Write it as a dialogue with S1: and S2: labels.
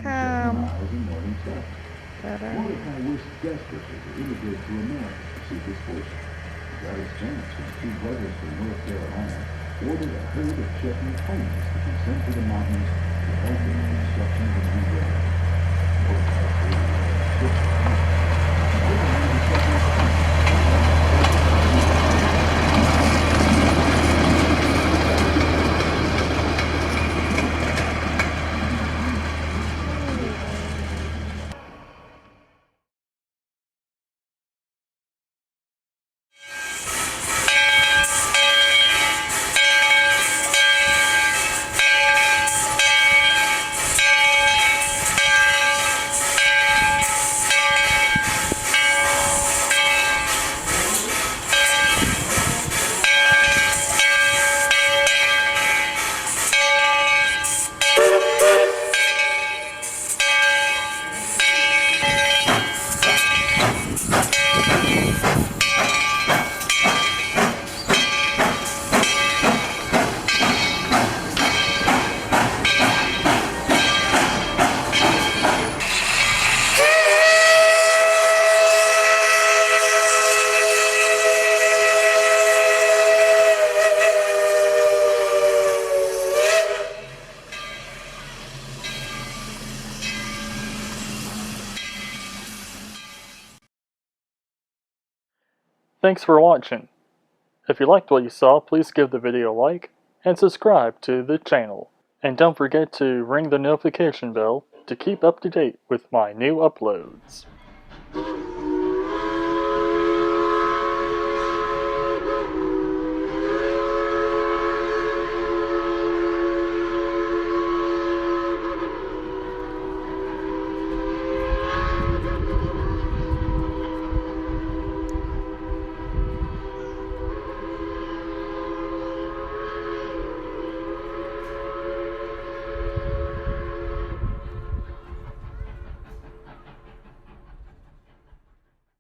S1: come.
S2: Ta-da.
S3: Mordecai wished desperately to immigrate to America to seek his fortune. His parents and two brothers from North Carolina ordered a herd of Shetland ponies to be sent to the mountains to help in the construction of a new road. Mordecai created a ship for him. He named the Shetland ponies.
S1: Thanks for watching. If you liked what you saw, please give the video a like and subscribe to the channel. And don't forget to ring the notification bell to keep up to date with my new uploads.